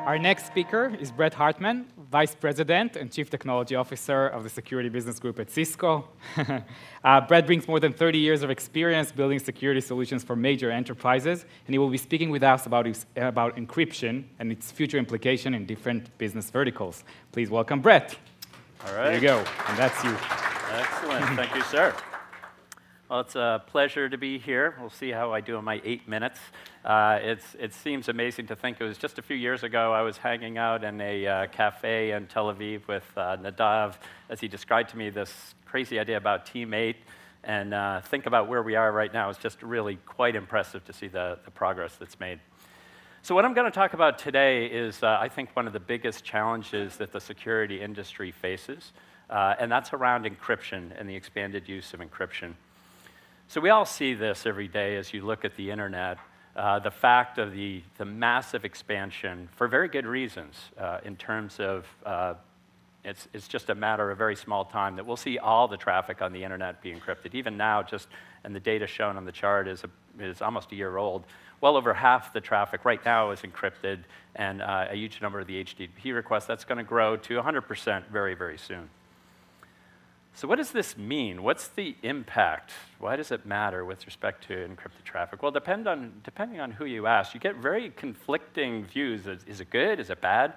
Our next speaker is Bret Hartman, Vice President and Chief Technology Officer of the Security Business Group at Cisco. Bret brings more than 30 years of experience building security solutions for major enterprises, and he will be speaking with us about encryption and its future implication in different business verticals. Please welcome Bret. All right. There you go, and that's you. Excellent. Thank you, sir. Well, it's a pleasure to be here. We'll see how I do in my 8 minutes. It seems amazing to think it was just a few years ago I was hanging out in a cafe in Tel Aviv with Nadav as he described to me this crazy idea about Team8. And think about where we are right now. It's just really quite impressive to see the progress that's made. So what I'm going to talk about today is, I think, one of the biggest challenges that the security industry faces, and that's around encryption and the expanded use of encryption. So we all see this every day as you look at the internet, the fact of the massive expansion for very good reasons in terms of it's just a matter of a very small time that we'll see all the traffic on the internet be encrypted. Even now, and the data shown on the chart is almost a year old. Well over half the traffic right now is encrypted, and a huge number of the HTTP requests, that's going to grow to 100% very, very soon. So what does this mean? What's the impact? Why does it matter with respect to encrypted traffic? Well, depending on who you ask, you get very conflicting views. Is it good? Is it bad?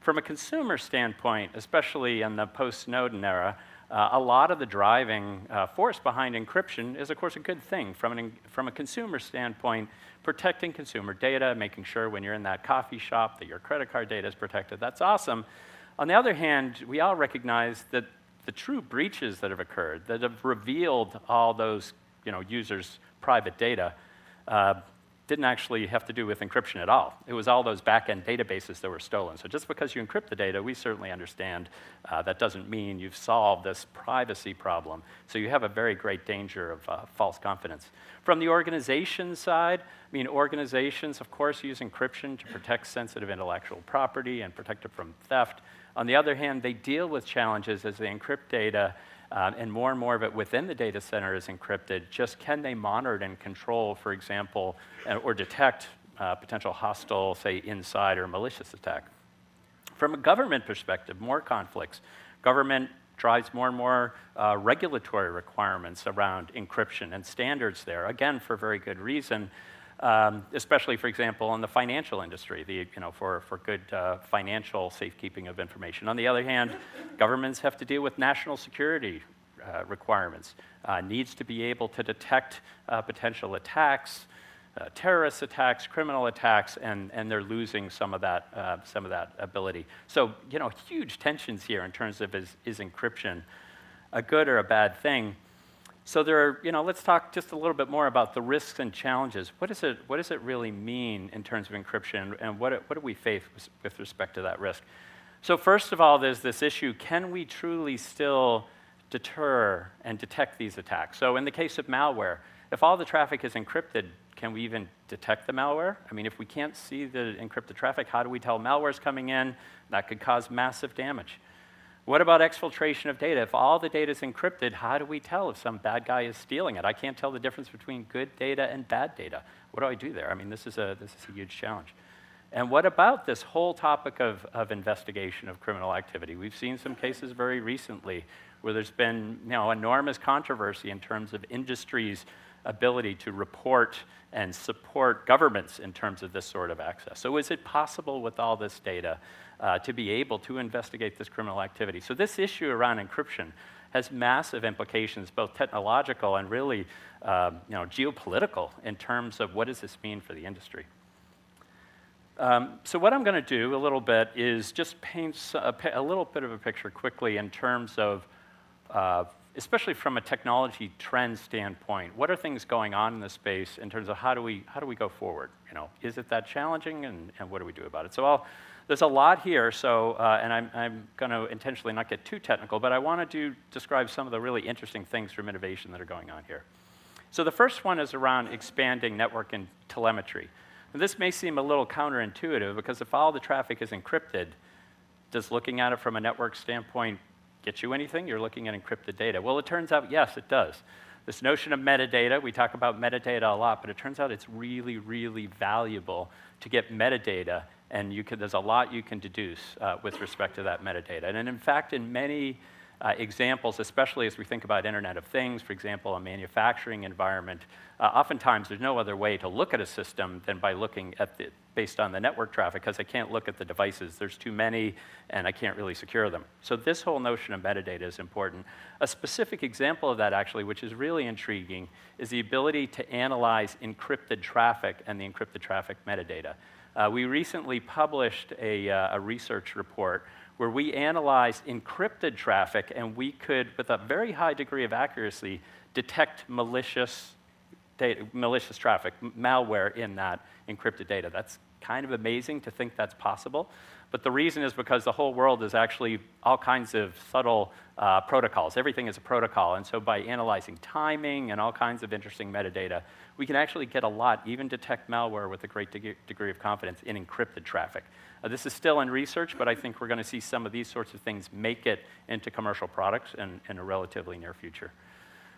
From a consumer standpoint, especially in the post-Snowden era, a lot of the driving force behind encryption is, of course, a good thing. From a consumer standpoint, protecting consumer data, making sure when you're in that coffee shop that your credit card data is protected, that's awesome. On the other hand, we all recognize that the true breaches that have occurred, that have revealed all those users' private data, didn't actually have to do with encryption at all. It was all those back-end databases that were stolen. So just because you encrypt the data, we certainly understand that doesn't mean you've solved this privacy problem. So you have a very great danger of false confidence. From the organization side, organizations, of course, use encryption to protect sensitive intellectual property and protect it from theft. On the other hand, they deal with challenges as they encrypt data, and more of it within the data center is encrypted. Just can they monitor and control, for example, or detect potential hostile, say, inside or malicious attack? From a government perspective, more conflicts. Government drives more and more regulatory requirements around encryption and standards there, again, for very good reason. Especially, for example, in the financial industry, for good financial safekeeping of information. On the other hand, governments have to deal with national security requirements, needs to be able to detect potential attacks, terrorist attacks, criminal attacks, and they're losing some of that ability. So, huge tensions here in terms of is encryption a good or a bad thing? So let's talk just a little bit more about the risks and challenges. What does it really mean in terms of encryption, and what do we face with respect to that risk? So first of all, there's this issue: can we truly still deter and detect these attacks? So in the case of malware, if all the traffic is encrypted, can we even detect the malware? If we can't see the encrypted traffic, how do we tell malware's coming in? That could cause massive damage. What about exfiltration of data? If all the data is encrypted, how do we tell if some bad guy is stealing it? I can't tell the difference between good data and bad data. What do I do there? This is a huge challenge. And what about this whole topic of investigation of criminal activity? We've seen some cases very recently where there's been enormous controversy in terms of industry's ability to report and support governments in terms of this sort of access. So is it possible with all this data to be able to investigate this criminal activity? So this issue around encryption has massive implications, both technological and really geopolitical, in terms of what does this mean for the industry. So what I'm going to do a little bit is just paint a little bit of a picture quickly in terms of especially from a technology trend standpoint, what are things going on in this space in terms of how do we go forward? Is it that challenging, and what do we do about it? So there's a lot here, so and I'm going to intentionally not get too technical, but I want to describe some of the really interesting things from innovation that are going on here. So the first one is around expanding network and telemetry. And this may seem a little counterintuitive, because if all the traffic is encrypted, does looking at it from a network standpoint get you anything? You're looking at encrypted data. Well, it turns out, yes, it does. This notion of metadata, we talk about metadata a lot, but it turns out it's really, really valuable to get metadata, and there's a lot you can deduce with respect to that metadata. And in fact, in many examples, especially as we think about Internet of Things, for example, a manufacturing environment, oftentimes there's no other way to look at a system than by looking at based on the network traffic, because I can't look at the devices. There's too many, and I can't really secure them. So this whole notion of metadata is important. A specific example of that, actually, which is really intriguing, is the ability to analyze encrypted traffic and the encrypted traffic metadata. We recently published a research report where we analyzed encrypted traffic, and we could, with a very high degree of accuracy, detect malicious traffic, malware in that encrypted data. That's kind of amazing to think that's possible. But the reason is because the whole world is actually all kinds of subtle protocols. Everything is a protocol. And so by analyzing timing and all kinds of interesting metadata, we can actually get a lot, even detect malware with a great degree of confidence in encrypted traffic. This is still in research, but I think we're going to see some of these sorts of things make it into commercial products in a relatively near future.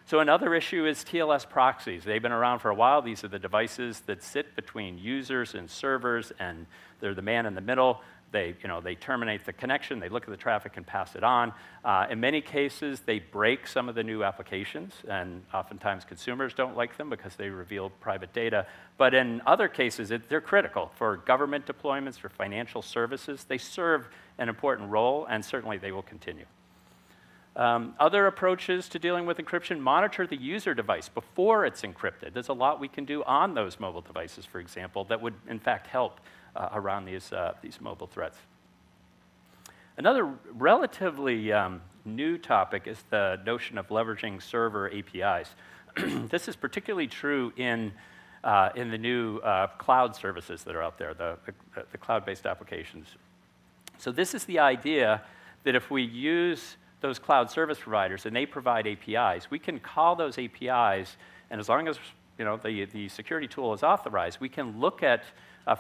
So another issue is TLS proxies. They've been around for a while. These are the devices that sit between users and servers, and they're the man in the middle. They terminate the connection, they look at the traffic and pass it on. In many cases, they break some of the new applications, and oftentimes consumers don't like them because they reveal private data. But in other cases, they're critical for government deployments, for financial services. They serve an important role, and certainly they will continue. Other approaches to dealing with encryption: monitor the user device before it's encrypted. There's a lot we can do on those mobile devices, for example, that would, in fact, help around these mobile threats. Another relatively new topic is the notion of leveraging server APIs. This is particularly true in the new cloud services that are out there, the cloud-based applications. So this is the idea that if we use those cloud service providers and they provide APIs, we can call those APIs, and as long as the security tool is authorized, we can look at,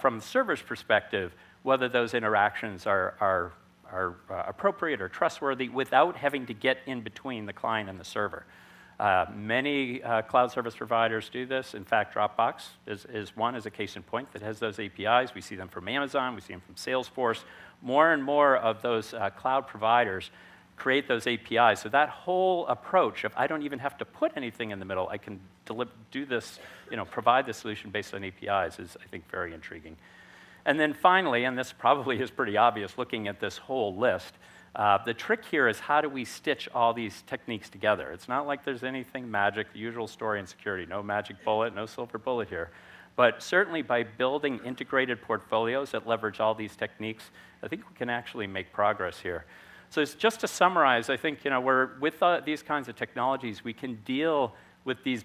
from the server's perspective, whether those interactions are appropriate or trustworthy without having to get in between the client and the server. Many cloud service providers do this. In fact, Dropbox is one, as a case in point, that has those APIs. We see them from Amazon, we see them from Salesforce. More and more of those cloud providers create those APIs. So that whole approach of I don't even have to put anything in the middle, I can do this, provide the solution based on APIs is, I think, very intriguing. And then finally, and this probably is pretty obvious looking at this whole list, the trick here is how do we stitch all these techniques together? It's not like there's anything magic, the usual story in security, no magic bullet, no silver bullet here. But certainly by building integrated portfolios that leverage all these techniques, I think we can actually make progress here. So just to summarize, I think with these kinds of technologies, we can deal with these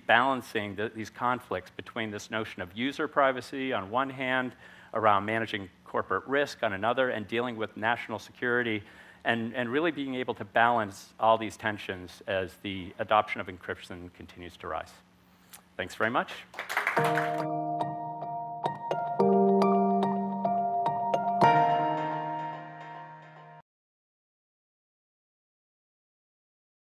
these conflicts between this notion of user privacy on one hand, around managing corporate risk on another, and dealing with national security, and really being able to balance all these tensions as the adoption of encryption continues to rise. Thanks very much.